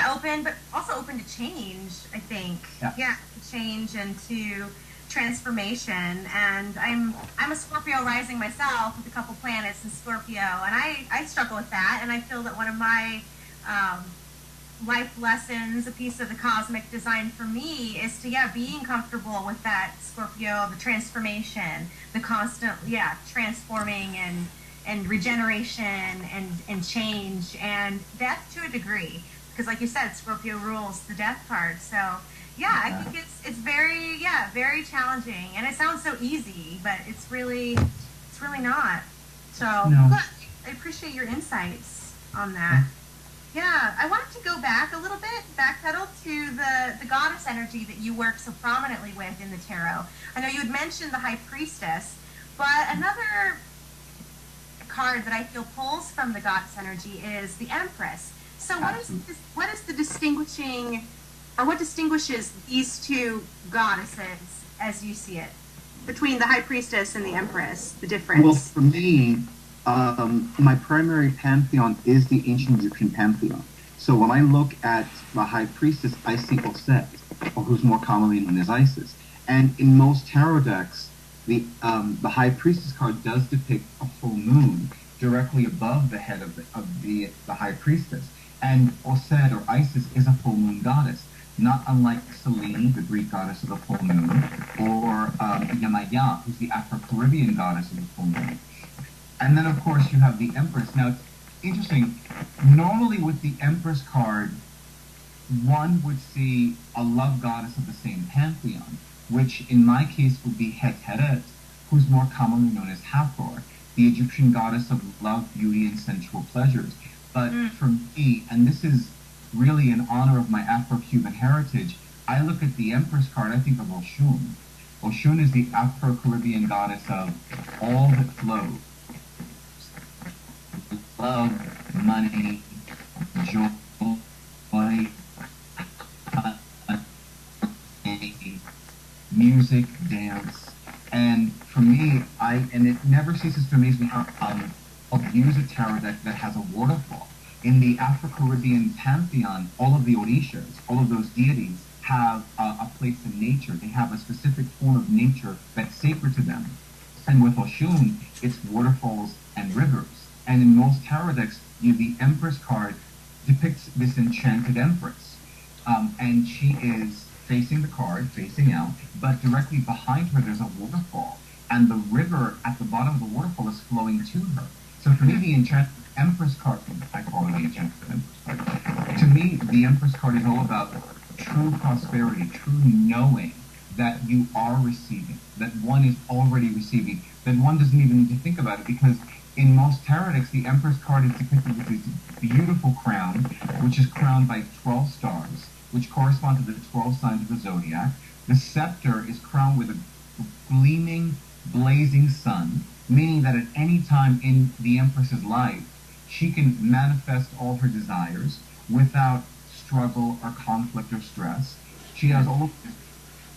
open, but also open to change, I think. Yeah. To change and to transformation. And I'm a Scorpio rising myself with a couple planets in Scorpio, and I struggle with that, and I feel that one of my life lessons, a piece of the cosmic design for me, is to being comfortable with that Scorpio, the transformation, the constant transforming and regeneration and change and death to a degree, because like you said, Scorpio rules the death card. So I think it's very very challenging, and it sounds so easy, but it's really not. So I appreciate your insights on that. Yeah, I wanted to go back a little bit, backpedal to the goddess energy that you work so prominently with in the tarot. I know you had mentioned the High Priestess, but another card that I feel pulls from the goddess energy is the Empress. So what is the distinguishing, or what distinguishes these two goddesses as you see it, between the High Priestess and the Empress, the difference? Well, for me, my primary pantheon is the ancient Egyptian pantheon. So when I look at the High Priestess, I see Osset, or who's more commonly known as Isis. And in most tarot decks, the High Priestess card does depict a full moon directly above the head of the High Priestess. And Osset, or Isis, is a full moon goddess, not unlike Selene, the Greek goddess of the full moon, or Yamaya, who's the Afro-Caribbean goddess of the full moon. And then, of course, you have the Empress. Now, it's interesting. Normally, with the Empress card, one would see a love goddess of the same pantheon, which in my case would be Het, who's more commonly known as Hathor, the Egyptian goddess of love, beauty, and sensual pleasures. But for me, and this is really in honor of my Afro-Cuban heritage, I look at the Empress card, I think of Oshun. Oshun is the Afro-Caribbean goddess of all that flows. Love, money, joy, music, dance, and for me, and it never ceases to amaze me how I'll use a tarot deck that has a waterfall. In the Afro-Caribbean pantheon, all of the Orishas, all of those deities, have a place in nature. They have a specific form of nature that's sacred to them. And with Oshun, it's waterfalls and rivers. And in most tarot decks, the Empress card depicts this enchanted Empress. And she is facing the card, facing out, but directly behind her there's a waterfall. And the river at the bottom of the waterfall is flowing to her. So for me, the enchanted Empress card, I call it the enchanted Empress card. To me, the Empress card is all about true prosperity, true knowing that you are receiving, that one is already receiving, that one doesn't even need to think about it, because in most tarot decks, the Empress card is depicted with this beautiful crown, which is crowned by 12 stars, which correspond to the 12 signs of the zodiac. The scepter is crowned with a gleaming, blazing sun, meaning that at any time in the Empress's life, she can manifest all her desires without struggle or conflict or stress. She has all of this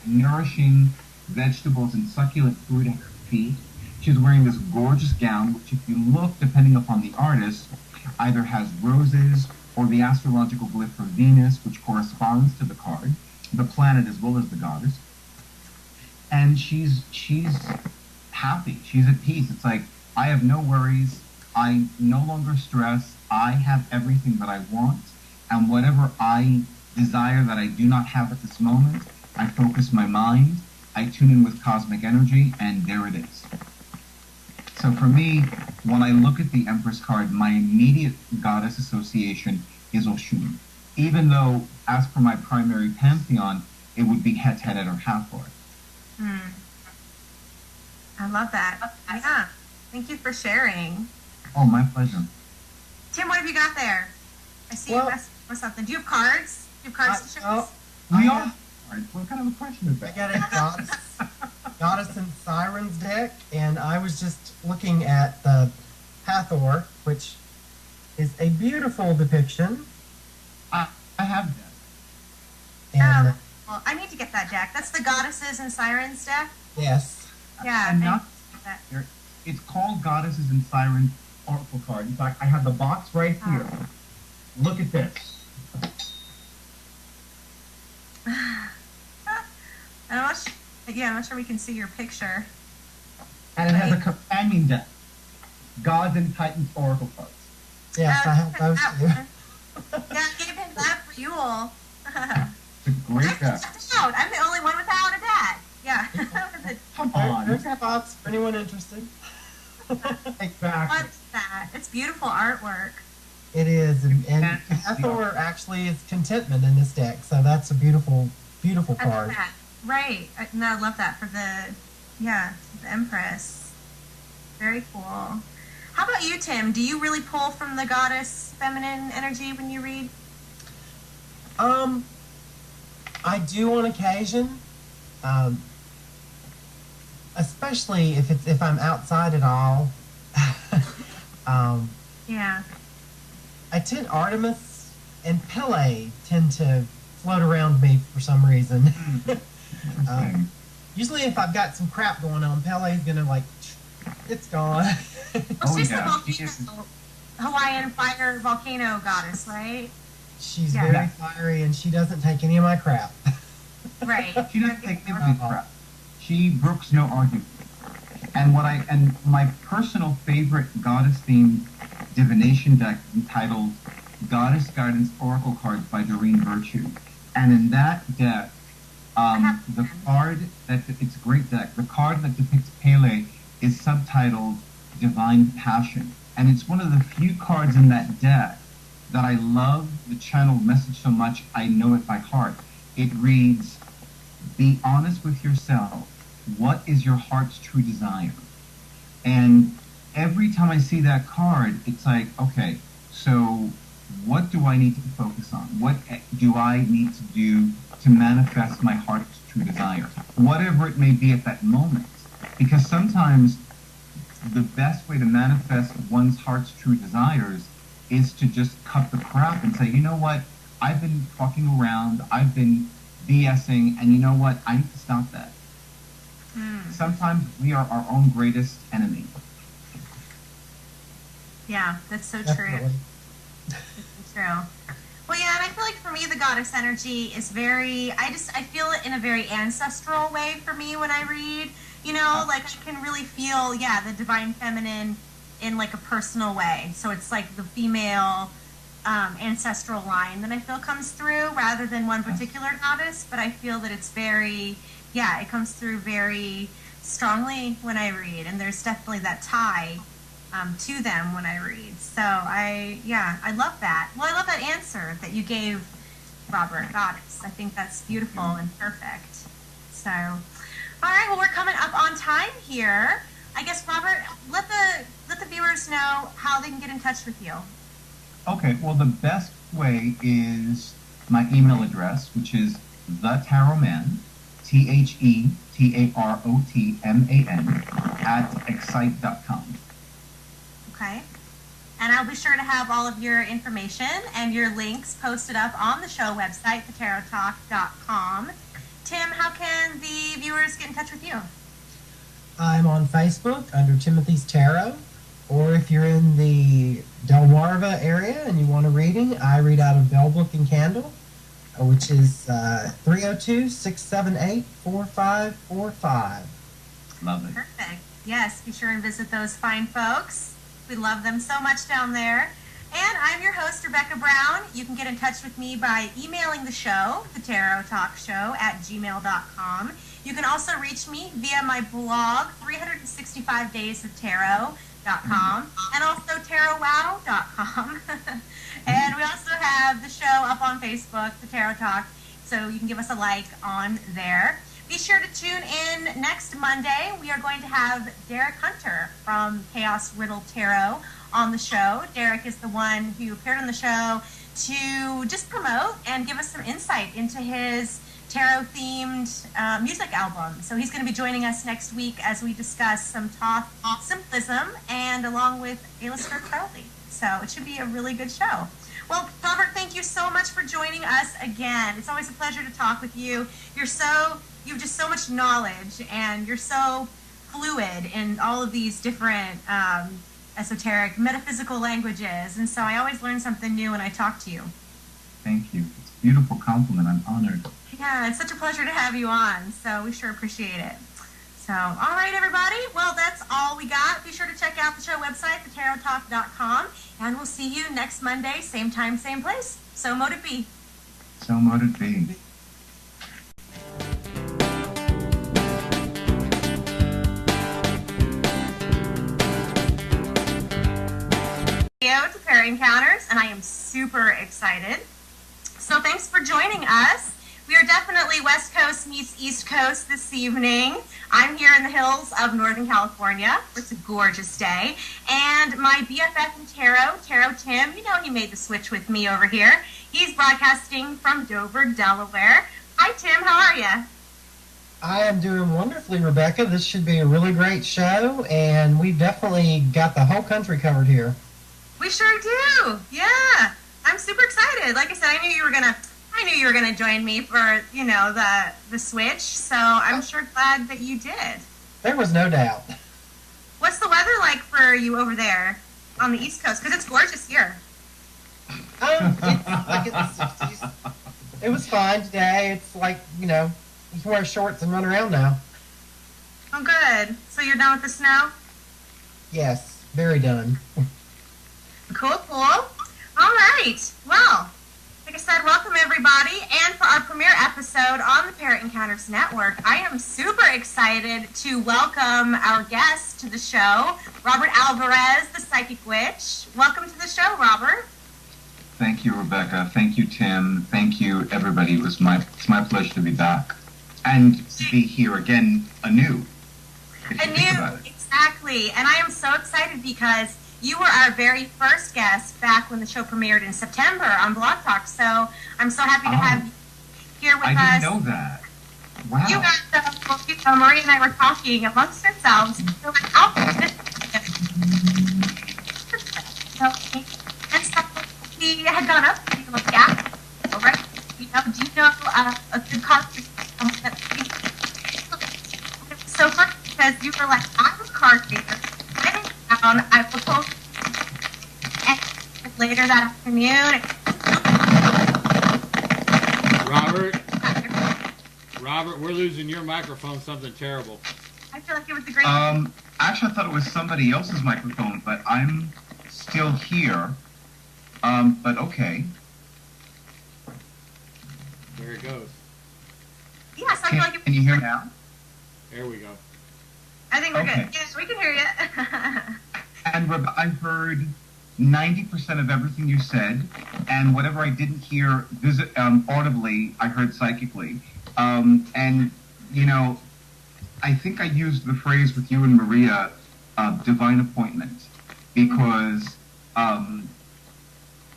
nourishing vegetables and succulent fruit at her feet. She's wearing this gorgeous gown, which if you look, depending upon the artist, either has roses or the astrological glyph for Venus, which corresponds to the card, the planet as well as the goddess. And she's happy. She's at peace. It's like, I have no worries. I no longer stress. I have everything that I want. And whatever I desire that I do not have at this moment, I focus my mind, I tune in with cosmic energy, and there it is. So for me, when I look at the Empress card, my immediate goddess association is Oshun, even though, as per my primary pantheon, it would be Het or Hathor. I love that. Yeah. Thank you for sharing. Oh, my pleasure. Tim, what have you got there? I see you messing with something. Do you have cards? Do you have cards to show us? We all. What kind of a question is that? I got a Goddess and Sirens deck, and I was just looking at the Hathor, which is a beautiful depiction. I have that. And Well, I need to get that deck. That's the Goddesses and Sirens deck? yes. Yeah. And not it's called Goddesses and Sirens Oracle card. In fact, I have the box right here. Look at this. I'm not sure we can see your picture. And it has a companion deck. Gods and Titans Oracle cards. Yes, I have those too. Yeah, I gave him that for Yule. It's a great deck. I'm the only one without a deck. Yeah. Come on. There's a box for anyone interested. Exactly. What's that? It's beautiful artwork. It is, and Hathor actually is contentment in this deck, so that's a beautiful, beautiful card. That. Right. No, I love that for the Empress. Very cool. How about you, Tim? Do you really pull from the goddess feminine energy when you read? I do on occasion, especially if I'm outside at all. Yeah. Artemis and Pele tend to float around me for some reason. Usually if I've got some crap going on, Pele's gonna it's gone. Well, she's the Hawaiian fire volcano goddess, right? She's very fiery and she doesn't take any of my crap. Right. She doesn't take any of my crap. She brooks no argument. And my personal favorite goddess-themed divination deck entitled Goddess Guidance Oracle Cards by Doreen Virtue. And in that deck, the card it's a great deck. The card that depicts Pele is subtitled Divine Passion. And it's one of the few cards in that deck that I love the channeled message so much I know it by heart. It reads, "Be honest with yourself. What is your heart's true desire?" And every time I see that card, it's like, okay, so what do I need to focus on? What do I need to do to manifest my heart's true desire? Whatever it may be at that moment. Because sometimes the best way to manifest one's heart's true desires is to just cut the crap and say, you know what, I've been fucking around, I've been BSing, and you know what, I need to stop that. Sometimes we are our own greatest enemy. Yeah, that's so Definitely. true. It's true. Well, yeah, and I feel like for me, the goddess energy is I feel it in a very ancestral way for me when I read. I can really feel, the divine feminine in a personal way. So it's like the female ancestral line that I feel comes through rather than one particular goddess, but I feel that it's very, it comes through very strongly when I read, and there's definitely that tie to them when I read. So I love that. Well, I love that answer that you gave, Robert, goddess. I think that's beautiful and perfect. So, all right, well, we're coming up on time here. I guess, Robert, let the viewers know how they can get in touch with you. Okay, well, the best way is my email address, which is thetarotman, TheTarotman @excite.com. Okay. And I'll be sure to have all of your information and your links posted up on the show website, thetarottalk.com. Tim, how can the viewers get in touch with you? I'm on Facebook under Timothy's Tarot, or if you're in the Delmarva area and you want a reading, I read out of Bell Book and Candle, which is 302-678-4545. Lovely. Perfect. Yes, be sure and visit those fine folks. We love them so much down there. And I'm your host, Rebecca Brown. You can get in touch with me by emailing the show, thetarottalkshow@gmail.com. You can also reach me via my blog, 365daysoftarot.com, and also tarotwow.com. And we also have the show up on Facebook, The Tarot Talk, so you can give us a like on there. be sure to tune in next Monday. We are going to have Derek Hunter from Chaos Riddle Tarot on the show. Derek is the one who appeared on the show to just promote and give us some insight into his tarot-themed music album. So he's going to be joining us next week as we discuss some Thoth symbolism and along with Alistair Crowley. So it should be a really good show. Well, Robert, thank you so much for joining us again. It's always a pleasure to talk with you. You have just so much knowledge, and you're so fluid in all of these different esoteric, metaphysical languages. And so I always learn something new when I talk to you. Thank you. It's a beautiful compliment. I'm honored. Yeah, it's such a pleasure to have you on. So we sure appreciate it. So, all right, everybody. Well, that's all we got. Be sure to check out the show website, thetarottalk.com, and we'll see you next Monday, same time, same place. So mote it be. So mote it be. To Pair Encounters, and I am super excited. So thanks for joining us. We are definitely West Coast meets East Coast this evening. I'm here in the hills of Northern California. It's a gorgeous day. And my BFF in Tarot Tim, you know he made the switch with me over here. He's broadcasting from Dover, Delaware. Hi, Tim. How are you? I am doing wonderfully, Rebecca. This should be a really great show, and we've definitely got the whole country covered here. We sure do. Yeah. I'm super excited. Like I said, I knew you were gonna join me for, the switch. So I'm sure glad that you did. There was no doubt. What's the weather like for you over there on the East Coast? Because it's gorgeous here. It's like in the 60s. It was fine today. It's like, you can wear shorts and run around now. Oh, good. So you're done with the snow? Yes, very done. Cool. All right. Well, like I said, welcome everybody. And for our premiere episode on the Parrot Encounters Network, I am super excited to welcome our guest to the show, Robert Alvarez, the Psychic Witch. Welcome to the show, Robert. Thank you, Rebecca. Thank you, Tim. Thank you, everybody. It's my pleasure to be back and to be here again anew. Exactly. And I am so excited because you were our very first guest back when the show premiered in September on Blog Talk. So I'm so happy to have you here with us. I didn't know that. Wow. You guys, Marie and I were talking amongst ourselves. We were like, how can this and so we had gone up to you like, yeah, right? Do you know a good card? It was so funny because you were like, I'm a card reader. I will post later that afternoon. Robert, we're losing your microphone. Something terrible. I feel like it was a great. Actually, I thought it was somebody else's microphone, but I'm still here. But okay. There it goes. Yes, I feel like it. Can you hear me now? There we go. I think we're good. Yes, we can hear you. And I heard 90% of everything you said, and whatever I didn't hear audibly, I heard psychically. And, I think I used the phrase with you and Maria, divine appointment, because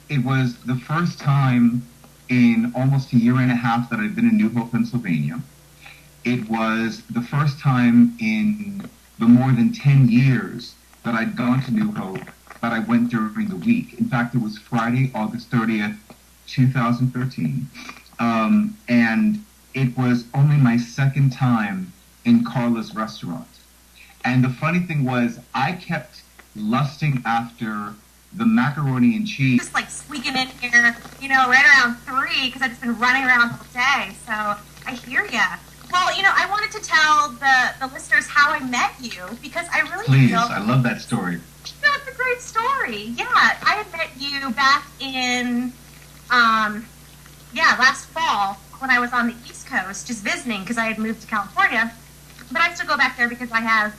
it was the first time in almost a year and a half that I'd been in New Hope, Pennsylvania. It was the first time in the more than 10 years that I'd gone to New Hope, that I went during the week. In fact, it was Friday, August 30th, 2013. And it was only my second time in Carla's restaurant. And the funny thing was, I kept lusting after the macaroni and cheese. Just like squeaking in here, right around 3, because I've just been running around all day. So I hear ya. Well, I wanted to tell the listeners how I met you, because I really Please, I love that story. It's a great story. Yeah, I had met you back in, last fall when I was on the East Coast, just visiting, because I had moved to California. But I still go back there because I have,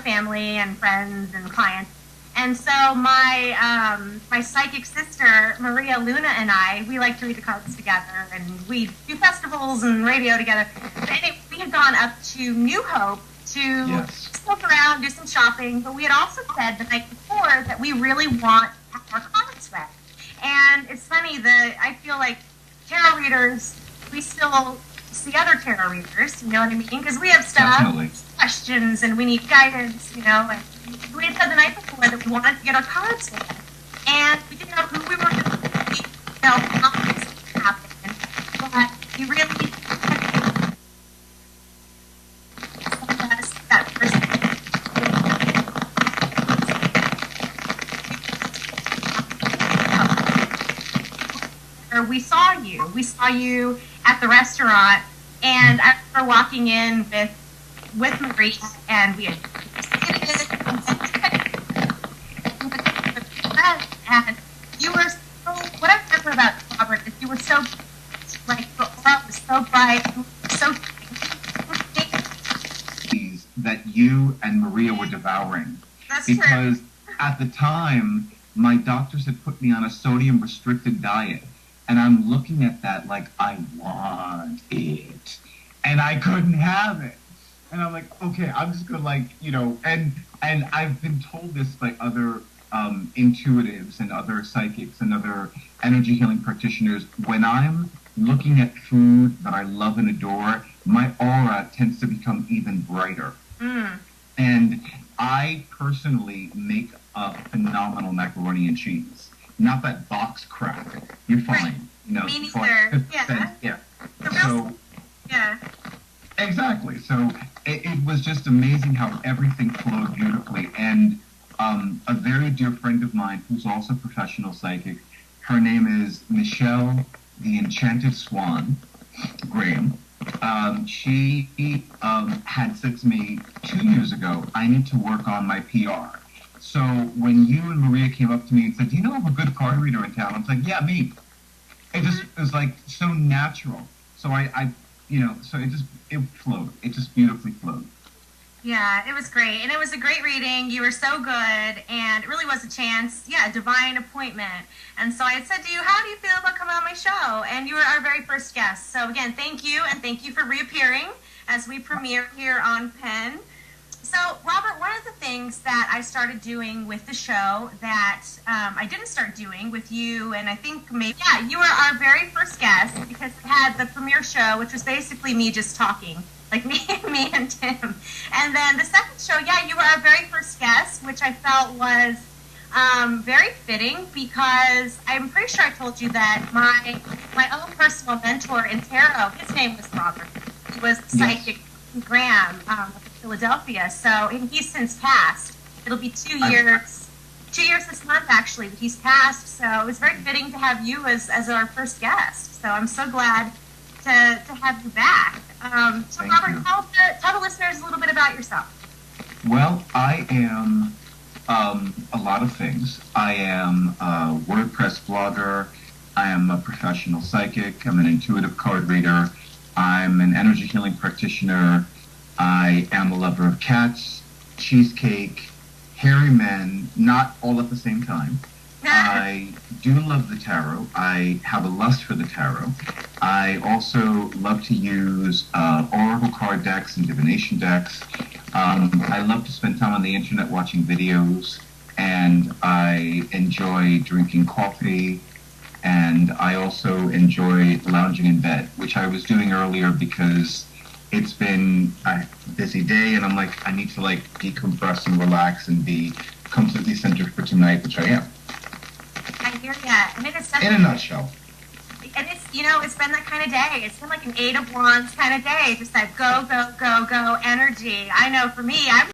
family and friends and clients. And so my psychic sister, Maria Luna, and we like to read the cards together, and we do festivals and radio together. But anyway, we had gone up to New Hope to look around, do some shopping, but we had also said the night before that we really want to have our cards read. And it's funny that I feel like tarot readers, we still see other tarot readers, you know what I mean? Because we have stuff, questions, and we need guidance, you know. And we had said the night before that we wanted to get our cards read. And we didn't know who we were going to be, you know, how this would happen. But we really that person. We saw you. We saw you at the restaurant, and I remember walking in with Marie, and we had and you were so. What I remember about Robert is you were so like the aura was so bright, so. That you and Maria were devouring. That's because true. At the time, my doctors had put me on a sodium restricted diet. And I'm looking at that like, I want it. And I couldn't have it. And I'm like, okay, I'm just gonna like, you know, and I've been told this by other intuitives and other psychics and other energy healing practitioners. When I'm looking at food that I love and adore, my aura tends to become even brighter. And I personally make a phenomenal macaroni and cheese. Not that box crap. You're fine. Right. You know, Me neither. Yeah. So, yeah. Exactly. So it was just amazing how everything flowed beautifully. And a very dear friend of mine who's also a professional psychic, her name is Michelle the Enchanted Swan Graham. She had said to me 2 years ago, I need to work on my PR. So when you and Maria came up to me and said, do you know of a good card reader in town? I was like, yeah, me. It just was like so natural. So I you know, so it flowed. It just beautifully flowed. Yeah, it was great. And it was a great reading. You were so good. And it really was a chance, a divine appointment. And so I had said to you, how do you feel about coming on my show? And you were our very first guest. So again, thank you. And thank you for reappearing as we premiere here on Penn. So, Robert, one of the things that I started doing with the show that I didn't start doing with you, and I think maybe, you were our very first guest because it had the premiere show, which was basically me just talking, like me and Tim. And then the second show, you were our very first guest, which I felt was very fitting because I'm pretty sure I told you that my own personal mentor in tarot, his name was Robert. He was psychic Graham of Philadelphia. So, and he's since passed. It'll be 2 years. 2 years this month, actually, that he's passed. So it was very fitting to have you as our first guest. So I'm so glad to have you back. So Robert, tell the listeners a little bit about yourself. Well, I am a lot of things. I am a WordPress blogger. I am a professional psychic. I'm an intuitive card reader. I'm an energy healing practitioner. I am a lover of cats, cheesecake, hairy men, not all at the same time. I do love the tarot. I have a lust for the tarot. I also love to use oracle card decks and divination decks. I love to spend time on the internet watching videos, and I enjoy drinking coffee. And I also enjoy lounging in bed, which I was doing earlier because it's been a busy day, and I'm like, I need to like decompress and relax and be completely centered for tonight, which I am. I hear ya. And it is such in a nutshell. And it's, it's been that kind of day. It's been like an 8 of Wands kind of day. Just like go, go, go, go energy. I know for me, I'm